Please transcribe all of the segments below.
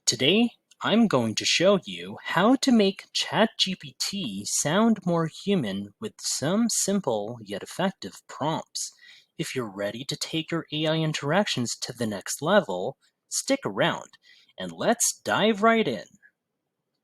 Today, I'm going to show you how to make ChatGPT sound more human with some simple yet effective prompts. If you're ready to take your AI interactions to the next level, stick around and let's dive right in.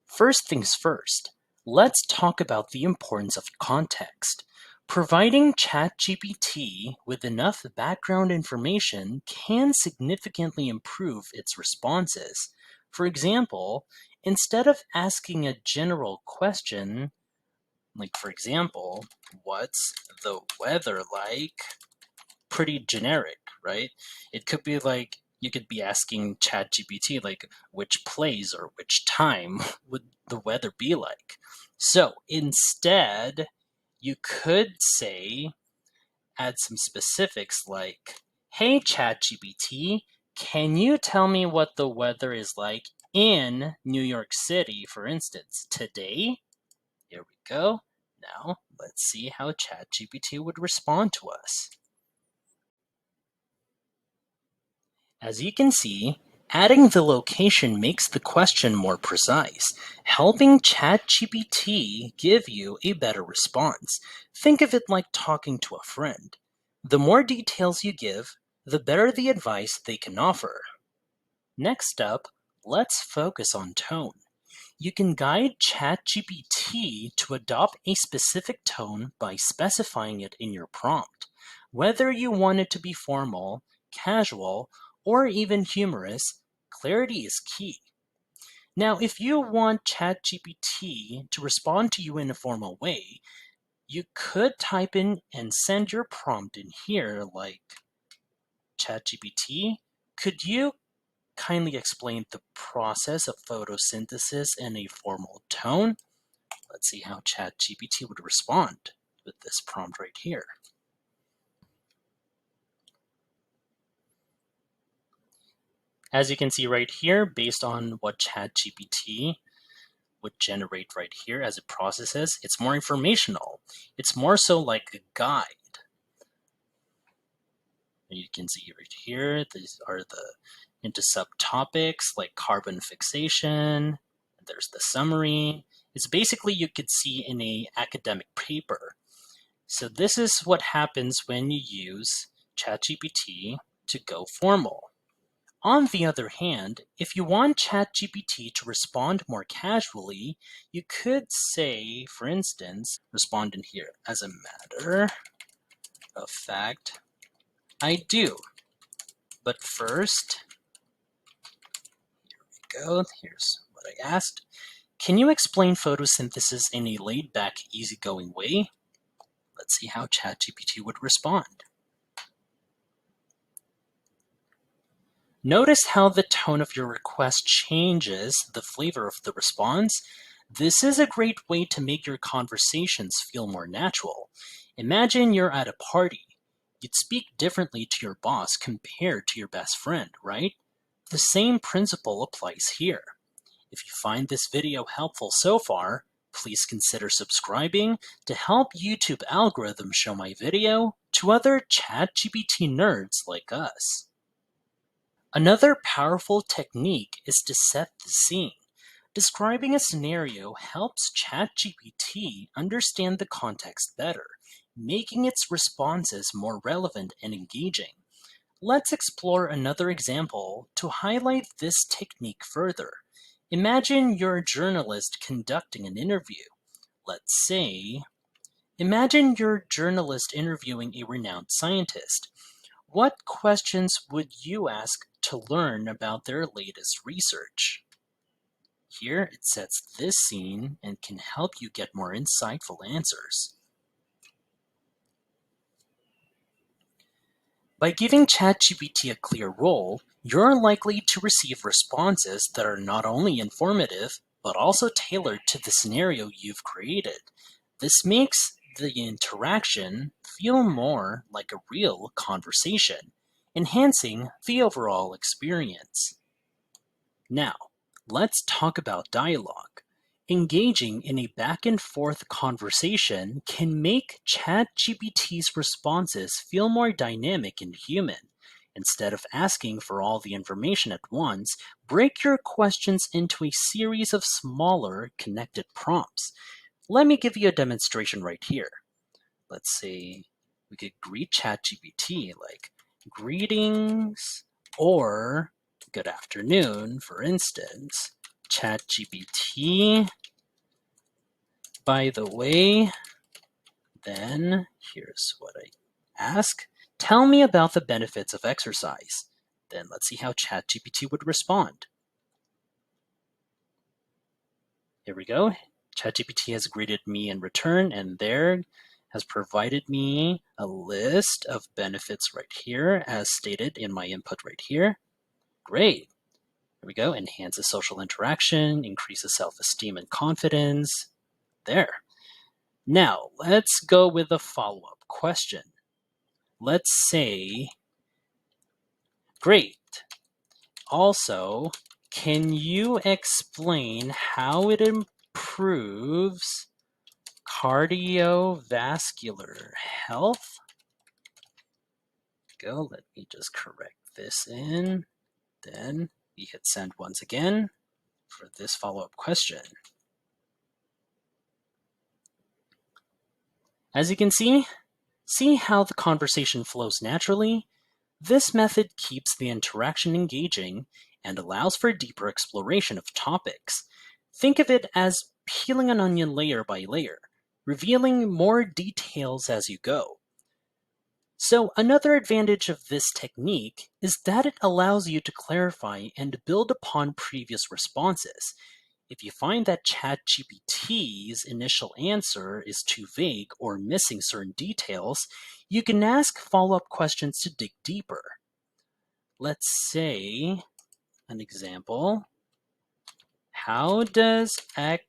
First things first, let's talk about the importance of context. Providing ChatGPT with enough background information can significantly improve its responses. For example, instead of asking a general question, like for example, what's the weather like? Pretty generic, right? It could be like you could be asking ChatGPT like which place or which time would the weather be like. So instead, you could say add some specifics like, "Hey ChatGPT, can you tell me what the weather is like in New York City, for instance, today?" Here we go. Now let's see how ChatGPT would respond to us. As you can see, adding the location makes the question more precise, helping ChatGPT give you a better response. Think of it like talking to a friend. The more details you give, the better the advice they can offer. Next up, let's focus on tone. You can guide ChatGPT to adopt a specific tone by specifying it in your prompt. Whether you want it to be formal, casual, or even humorous, clarity is key. Now, if you want ChatGPT to respond to you in a formal way, you could type in and send your prompt in here like, "ChatGPT, could you kindly explain the process of photosynthesis in a formal tone?" Let's see how ChatGPT would respond with this prompt right here. As you can see right here, based on what ChatGPT would generate right here as it processes, it's more informational. It's more so like a guide. And you can see right here, these are the into subtopics like carbon fixation. There's the summary. It's basically you could see in a academic paper. So this is what happens when you use ChatGPT to go formal. On the other hand, if you want ChatGPT to respond more casually, you could say, for instance, respond in here, "As a matter of fact, I do. But first," here we go, here's what I asked. "Can you explain photosynthesis in a laid-back, easygoing way?" Let's see how ChatGPT would respond. Notice how the tone of your request changes the flavor of the response. This is a great way to make your conversations feel more natural. Imagine you're at a party. You'd speak differently to your boss compared to your best friend, right? The same principle applies here. If you find this video helpful so far, please consider subscribing to help YouTube algorithm show my video to other ChatGPT nerds like us. Another powerful technique is to set the scene. Describing a scenario helps ChatGPT understand the context better, making its responses more relevant and engaging. Let's explore another example to highlight this technique further. Imagine you're a journalist conducting an interview. Let's say, imagine you're a journalist interviewing a renowned scientist. What questions would you ask to learn about their latest research? Here it sets this scene and can help you get more insightful answers. By giving ChatGPT a clear role, you're likely to receive responses that are not only informative, but also tailored to the scenario you've created. This makes the interaction feel more like a real conversation, enhancing the overall experience. Now, let's talk about dialogue. Engaging in a back-and-forth conversation can make ChatGPT's responses feel more dynamic and human. Instead of asking for all the information at once, break your questions into a series of smaller, connected prompts. Let me give you a demonstration right here. Let's say we could greet ChatGPT like, greetings, or good afternoon, for instance. ChatGPT, by the way, then here's what I ask. Tell me about the benefits of exercise. Then let's see how ChatGPT would respond. Here we go. ChatGPT has greeted me in return, and there has provided me a list of benefits right here, as stated in my input right here. Great. Here we go. Enhances social interaction, increases self-esteem and confidence. There. Now, let's go with a follow-up question. Let's say, great. Also, can you explain how it improves cardiovascular health? Go, let me just correct this in. Then we hit send once again for this follow-up question. As you can see how the conversation flows naturally? This method keeps the interaction engaging and allows for deeper exploration of topics. Think of it as peeling an onion layer by layer, revealing more details as you go. So another advantage of this technique is that it allows you to clarify and build upon previous responses. If you find that ChatGPT's initial answer is too vague or missing certain details, you can ask follow-up questions to dig deeper. Let's say an example. How does exercise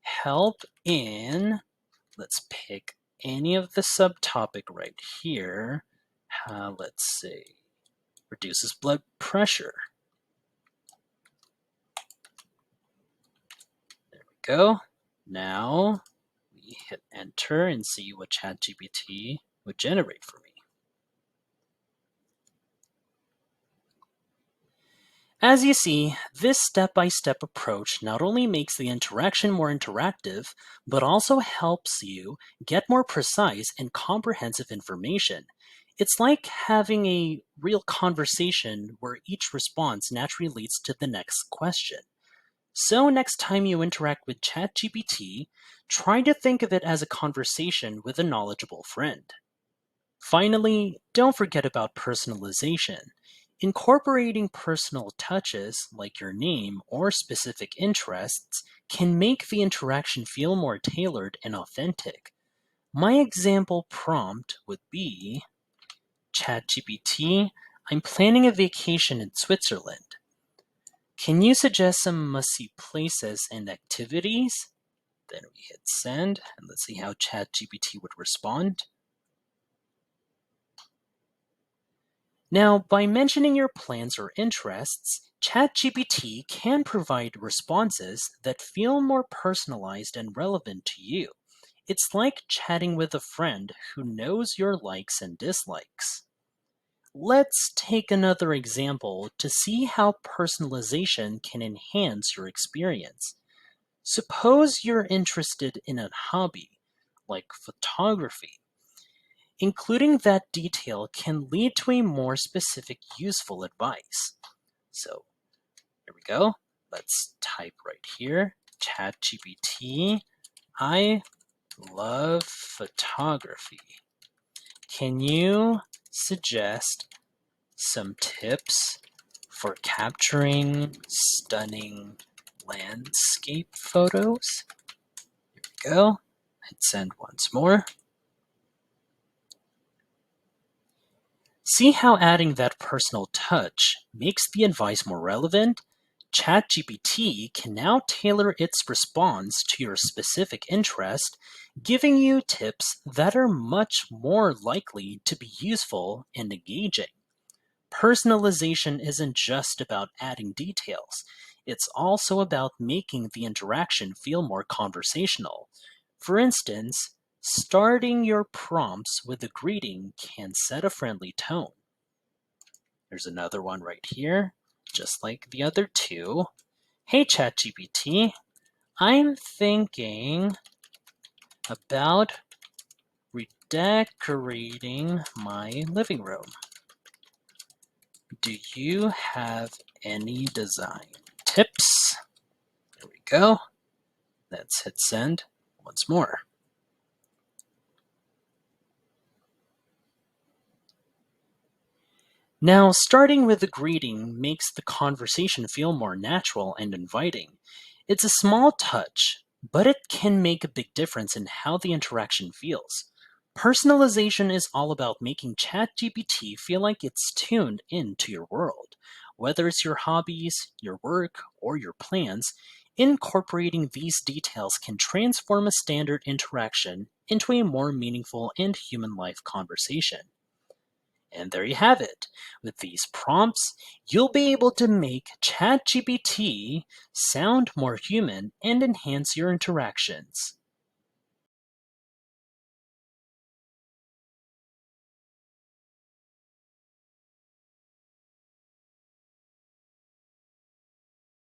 help in, let's pick any of the subtopic right here. Let's say, reduces blood pressure. There we go. Now we hit enter and see what ChatGPT would generate for me. As you see, this step-by-step approach not only makes the interaction more interactive, but also helps you get more precise and comprehensive information. It's like having a real conversation where each response naturally leads to the next question. So next time you interact with ChatGPT, try to think of it as a conversation with a knowledgeable friend. Finally, don't forget about personalization. Incorporating personal touches, like your name or specific interests, can make the interaction feel more tailored and authentic. My example prompt would be, ChatGPT, I'm planning a vacation in Switzerland. Can you suggest some must-see places and activities? Then we hit send, and let's see how ChatGPT would respond. Now, by mentioning your plans or interests, ChatGPT can provide responses that feel more personalized and relevant to you. It's like chatting with a friend who knows your likes and dislikes. Let's take another example to see how personalization can enhance your experience. Suppose you're interested in a hobby, like photography. Including that detail can lead to a more specific, useful advice. So here we go. Let's type right here, ChatGPT, I love photography. Can you suggest some tips for capturing stunning landscape photos? Here we go. Hit send once more. See how adding that personal touch makes the advice more relevant? ChatGPT can now tailor its response to your specific interest, giving you tips that are much more likely to be useful and engaging. Personalization isn't just about adding details, it's also about making the interaction feel more conversational. For instance, Starting your prompts with a greeting can set a friendly tone. There's another one right here, just like the other two. Hey ChatGPT, I'm thinking about redecorating my living room. Do you have any design tips? There we go. Let's hit send once more. Now, starting with a greeting makes the conversation feel more natural and inviting. It's a small touch, but it can make a big difference in how the interaction feels. Personalization is all about making ChatGPT feel like it's tuned into your world. Whether it's your hobbies, your work, or your plans, incorporating these details can transform a standard interaction into a more meaningful and human life conversation. And there you have it. With these prompts, you'll be able to make ChatGPT sound more human and enhance your interactions.